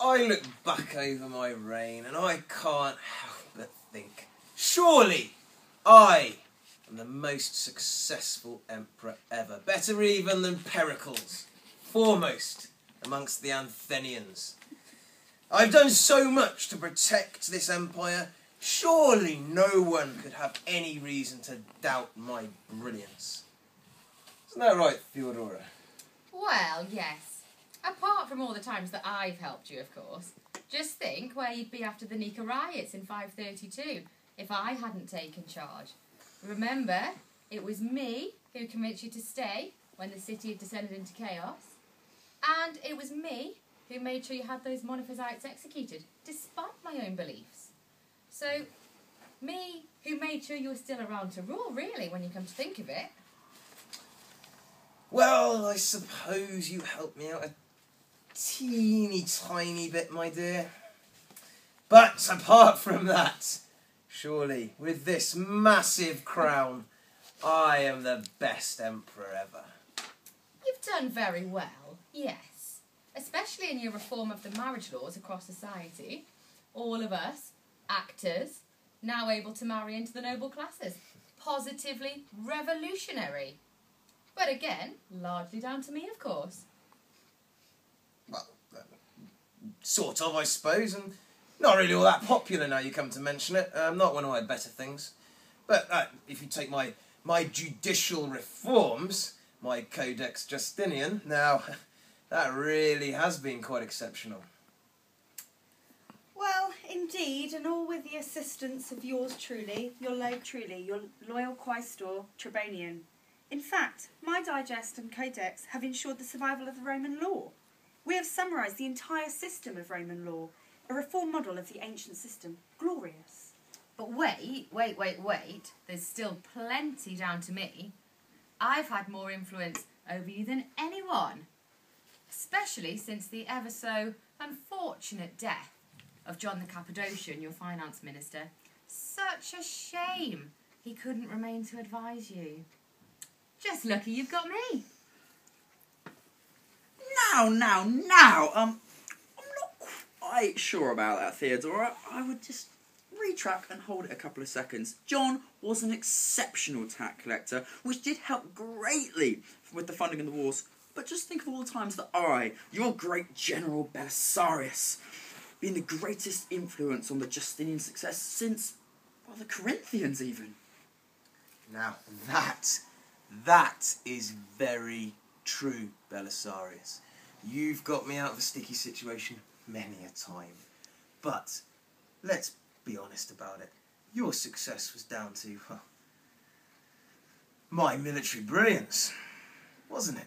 I look back over my reign and I can't help but think, surely I am the most successful emperor ever, better even than Pericles, foremost amongst the Athenians. I've done so much to protect this empire, surely no one could have any reason to doubt my brilliance. Isn't that right, Theodora? Well, yes. Apart from all the times that I've helped you, of course. Just think where you'd be after the Nika riots in 532 if I hadn't taken charge. Remember, it was me who convinced you to stay when the city had descended into chaos. And it was me who made sure you had those monophysites executed, despite my own beliefs. So, me who made sure you were still around to rule, really, when you come to think of it. Well, I suppose you helped me out a teeny tiny bit, my dear. But apart from that, surely, with this massive crown, I am the best emperor ever. You've done very well, yes. Especially in your reform of the marriage laws across society. All of us, actors, now able to marry into the noble classes. Positively revolutionary. But again, largely down to me, of course. Well, sort of, I suppose, and not really all that popular now you come to mention it. Not one of my better things. But if you take my judicial reforms, my Codex Justinian, now, that really has been quite exceptional. Well, indeed, and all with the assistance of yours truly, your loyal Quaestor, Trebonian. In fact, my digest and codex have ensured the survival of the Roman law. We have summarised the entire system of Roman law, a reform model of the ancient system. Glorious. But wait. There's still plenty down to me. I've had more influence over you than anyone. Especially since the ever so unfortunate death of John the Cappadocian, your finance minister. Such a shame he couldn't remain to advise you. Just lucky you've got me. Now, I'm not quite sure about that, Theodora. I would just retract and hold it a couple of seconds. John was an exceptional tax collector, which did help greatly with the funding of the wars. But just think of all the times that I, your great General Belisarius, been the greatest influence on the Justinian success since, well, the Corinthians even. Now, that is very true, Belisarius. You've got me out of a sticky situation many a time. But, let's be honest about it. Your success was down to, well, my military brilliance, wasn't it?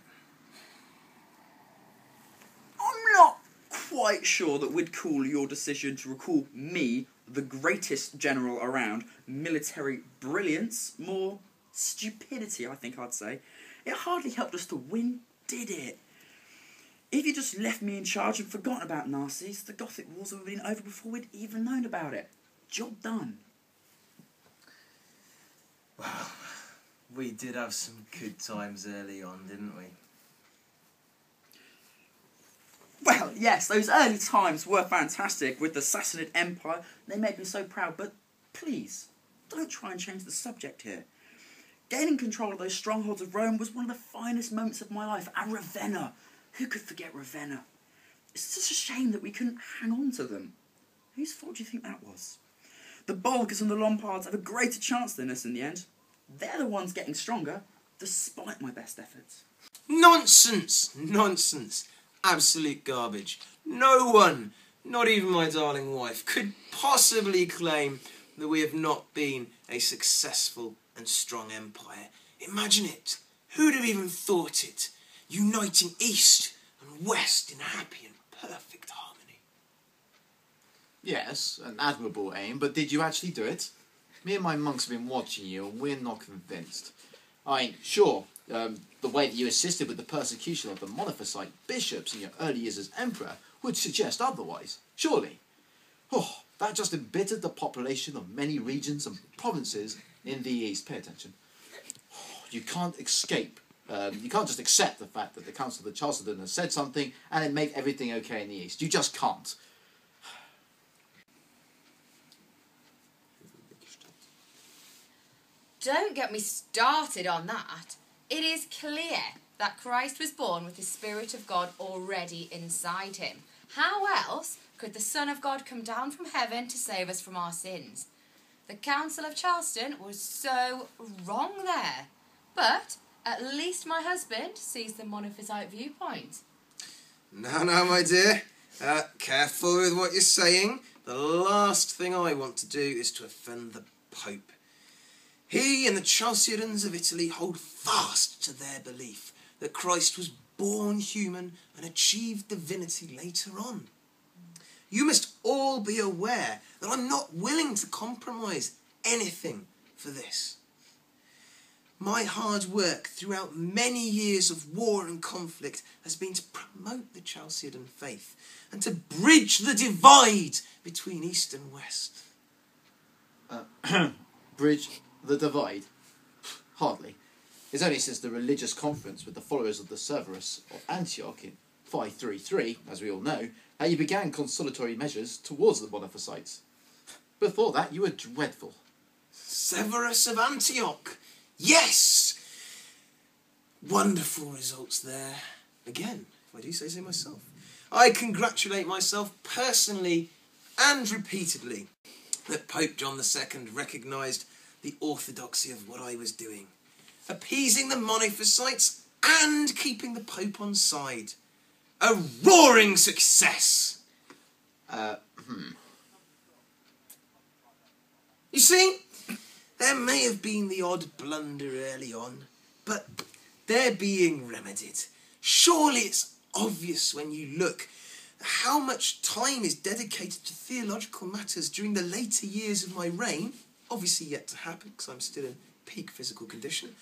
I'm not quite sure that we'd call your decision to recall me, the greatest general around, military brilliance, more stupidity, I think I'd say. It hardly helped us to win, did it? If you just left me in charge and forgotten about Narcissus, the Gothic Wars would have been over before we'd even known about it. Job done. Well, we did have some good times early on, didn't we? Well, yes, those early times were fantastic with the Sassanid Empire. They made me so proud, but please, don't try and change the subject here. Gaining control of those strongholds of Rome was one of the finest moments of my life. And Ravenna. Who could forget Ravenna? It's such a shame that we couldn't hang on to them. Whose fault do you think that was? The Bulgars and the Lombards have a greater chance than us in the end. They're the ones getting stronger, despite my best efforts. Nonsense! Nonsense! Absolute garbage. No one, not even my darling wife, could possibly claim that we have not been a successful and strong empire. Imagine it. Who'd have even thought it? Uniting East and West in happy and perfect harmony. Yes, an admirable aim, but did you actually do it? Me and my monks have been watching you and we're not convinced. I mean, sure, the way that you assisted with the persecution of the monophysite bishops in your early years as emperor would suggest otherwise, surely. Oh, that just embittered the population of many regions and provinces in the East. Pay attention. Oh, you can't escape You can't just accept the fact that the Council of the Chalcedon has said something and then make everything okay in the East. You just can't. Don't get me started on that. It is clear that Christ was born with the Spirit of God already inside him. How else could the Son of God come down from heaven to save us from our sins? The Council of Charleston was so wrong there. But at least my husband sees the monophysite viewpoint. Now, my dear. Careful with what you're saying. The last thing I want to do is to offend the Pope. He and the Chalcedons of Italy hold fast to their belief that Christ was born human and achieved divinity later on. You must all be aware that I'm not willing to compromise anything for this. My hard work throughout many years of war and conflict has been to promote the Chalcedon faith and to bridge the divide between East and West. Bridge the divide? Hardly. It's only since the religious conference with the followers of the Severus of Antioch in 533, as we all know, that you began consolatory measures towards the monophysites. Before that, you were dreadful. Severus of Antioch! Yes! Wonderful results there. Again, if I do say so myself. I congratulate myself personally and repeatedly that Pope John II recognised the orthodoxy of what I was doing, appeasing the monophysites and keeping the Pope on side. A roaring success! You see, there may have been the odd blunder early on, but they're being remedied. Surely it's obvious when you look how much time is dedicated to theological matters during the later years of my reign, obviously yet to happen because I'm still in peak physical condition.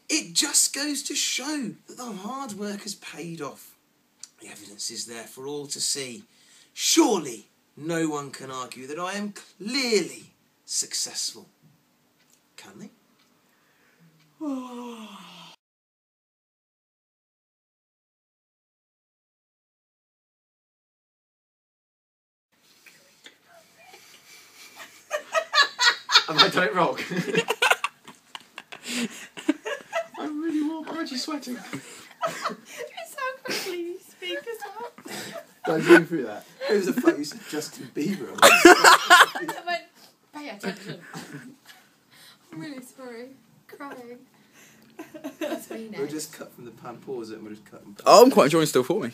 It just goes to show that the hard work has paid off. The evidence is there for all to see. Surely no one can argue that I am clearly successful. Can they? Have I done it wrong? I'm really warm. I'm actually sweating. It's how quickly you speak as well. Don't zoom through that. It was a fact you said Justin Bieber. I went, pay attention. I'm really sorry. Crying. That's me We'll next. just cut from the pan, pause it, and we'll just cut and Oh, I'm quite enjoying Still For Me.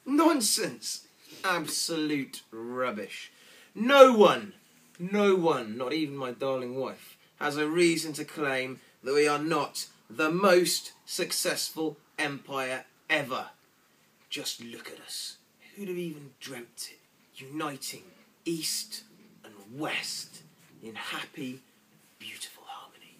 Nonsense! Absolute rubbish. No one, not even my darling wife, has a reason to claim that we are not the most successful empire ever. Just look at us. Who'd have even dreamt it? Uniting East and West in happy, beautiful harmony.